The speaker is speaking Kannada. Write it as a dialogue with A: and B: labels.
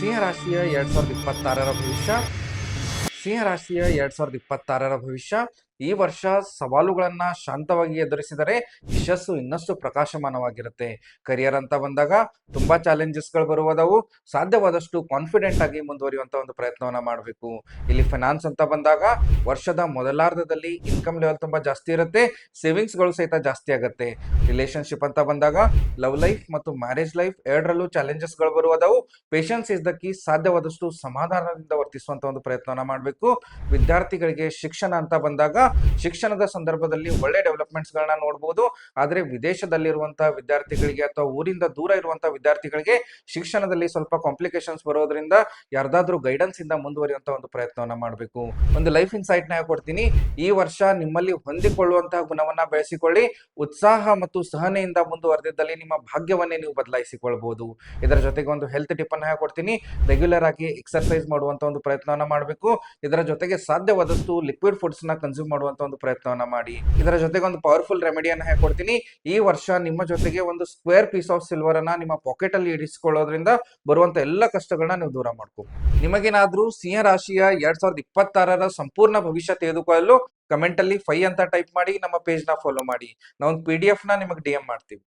A: ಸಿಂಹರಾಶಿಯ 2026ರ ಭವಿಷ್ಯ. ಸಿಂಹರಾಶಿಯ 2026ರ ಭವಿಷ್ಯ. ಈ ವರ್ಷ ಸವಾಲುಗಳನ್ನ ಶಾಂತವಾಗಿ ಎದುರಿಸಿದರೆ ಯಶಸ್ಸು ಇನ್ನಷ್ಟು ಪ್ರಕಾಶಮಾನವಾಗಿರುತ್ತೆ. ಕರಿಯರ್ ಅಂತ ಬಂದಾಗ ತುಂಬಾ ಚಾಲೆಂಜಸ್ಗಳು ಬರುವುದವು. ಸಾಧ್ಯವಾದಷ್ಟು ಕಾನ್ಫಿಡೆಂಟ್ ಆಗಿ ಮುಂದುವರಿಯುವಂತ ಒಂದು ಪ್ರಯತ್ನವನ್ನ ಮಾಡಬೇಕು. ಇಲ್ಲಿ ಫೈನಾನ್ಸ್ ಅಂತ ಬಂದಾಗ ವರ್ಷದ ಮೊದಲಾರ್ಧದಲ್ಲಿ ಇನ್ಕಮ್ ಲೆವೆಲ್ ತುಂಬಾ ಜಾಸ್ತಿ ಇರುತ್ತೆ, ಸೇವಿಂಗ್ಸ್ಗಳು ಸಹಿತ ಜಾಸ್ತಿ ಆಗುತ್ತೆ. ರಿಲೇಶನ್ಶಿಪ್ ಅಂತ ಬಂದಾಗ ಲವ್ ಲೈಫ್ ಮತ್ತು ಮ್ಯಾರೇಜ್ ಲೈಫ್ ಎರಡರಲ್ಲೂ ಚಾಲೆಂಜಸ್ಗಳು ಬರುವುದವು. Patience is the key. ಸಾಧ್ಯವಾದಷ್ಟು ಸಮಾಧಾನದಿಂದ ವರ್ತಿಸುವಂತ ಒಂದು ಪ್ರಯತ್ನವನ್ನ ಮಾಡಬೇಕು. ವಿದ್ಯಾರ್ಥಿಗಳಿಗೆ ಶಿಕ್ಷಣ ಅಂತ ಬಂದಾಗ ಶಿಕ್ಷಣದ ಸಂದರ್ಭದಲ್ಲಿ ಒಳ್ಳೆ ಡೆವಲಪ್ಮೆಂಟ್ಸ್ ಗಳನ್ನ ನೋಡಬಹುದು. ಆದ್ರೆ ವಿದೇಶದಲ್ಲಿರುವಂತಹ ವಿದ್ಯಾರ್ಥಿಗಳಿಗೆ ಅಥವಾ ಊರಿಂದ ದೂರ ಇರುವಂತಹ ವಿದ್ಯಾರ್ಥಿಗಳಿಗೆ ಶಿಕ್ಷಣದಲ್ಲಿ ಸ್ವಲ್ಪ ಕಾಂಪ್ಲಿಕೇಶನ್ಸ್ ಬರೋದ್ರಿಂದ ಯಾರ್ದಾದ್ರೂ ಗೈಡೆನ್ಸ್ ಇಂದ ಮುಂದುವರಿಯುವಂತ ಒಂದು ಪ್ರಯತ್ನವನ್ನ ಮಾಡಬೇಕು. ಒಂದು ಲೈಫ್ ಇನ್ಸೈಟ್ ನ ಕೊಡ್ತೀನಿ. ಈ ವರ್ಷ ನಿಮ್ಮಲ್ಲಿ ಹೊಂದಿಕೊಳ್ಳುವಂತಹ ಗುಣವನ್ನ ಬೆಳೆಸಿಕೊಳ್ಳಿ. ಉತ್ಸಾಹ ಮತ್ತು ಸಹನೆಯಿಂದ ಮುಂದುವರೆದಿದ್ದಲ್ಲಿ ನಿಮ್ಮ ಭಾಗ್ಯವನ್ನೇ ನೀವು ಬದಲಾಯಿಸಿಕೊಳ್ಳಬಹುದು. ಇದರ ಜೊತೆಗೆ ಒಂದು ಹೆಲ್ತ್ ಟಿಪ್ ಅನ್ನ ಕೊಡ್ತೀನಿ. ರೆಗ್ಯುಲರ್ ಆಗಿ ಎಕ್ಸರ್ಸೈಸ್ ಮಾಡುವಂತ ಒಂದು ಪ್ರಯತ್ನವನ್ನ ಮಾಡಬೇಕು. ಇದರ ಜೊತೆಗೆ ಸಾಧ್ಯವಾದಷ್ಟು ಲಿಕ್ವಿಡ್ ಫುಡ್ಸ್ ನ ಕನ್ಸ್ಯೂಮ್ ಮಾಡುವಂತ ಒಂದು ಪ್ರಯತ್ನವನ್ನ ಮಾಡಿ. ಇದರ ಜೊತೆಗೆ ಒಂದು ಪವರ್ಫುಲ್ ರೆಮಿಡಿಯನ್ನ ಹೇಳ್ಕೊಡ್ತೀನಿ. ಈ ವರ್ಷ ನಿಮ್ಮ ಜೊತೆಗೆ ಒಂದು ಸ್ಕ್ವೇರ್ ಪೀಸ್ ಆಫ್ ಸಿಲ್ವರ್ ಅನ್ನ ನಿಮ್ಮ ಪಾಕೆಟ್ ಅಲ್ಲಿ ಇರಿಸಿಕೊಳ್ಳೋದ್ರಿಂದ ಬರುವಂತ ಎಲ್ಲ ಕಷ್ಟಗಳನ್ನ ನೀವು ದೂರ ಮಾಡ್ಕೋ. ನಿಮಗೇನಾದ್ರೂ ಸಿಂಹ ರಾಶಿಯ 2026ರ ಸಂಪೂರ್ಣ ಭವಿಷ್ಯ ತೆಗೆದುಕೊಳ್ಳಲು ಕಮೆಂಟ್ ಅಲ್ಲಿ 5 ಅಂತ ಟೈಪ್ ಮಾಡಿ ನಮ್ಮ ಪೇಜ್ ನ ಫಾಲೋ ಮಾಡಿ. ನಾವು ಒಂದು PDF ನ ನಿಮಗೆ DM ಮಾಡ್ತೀವಿ.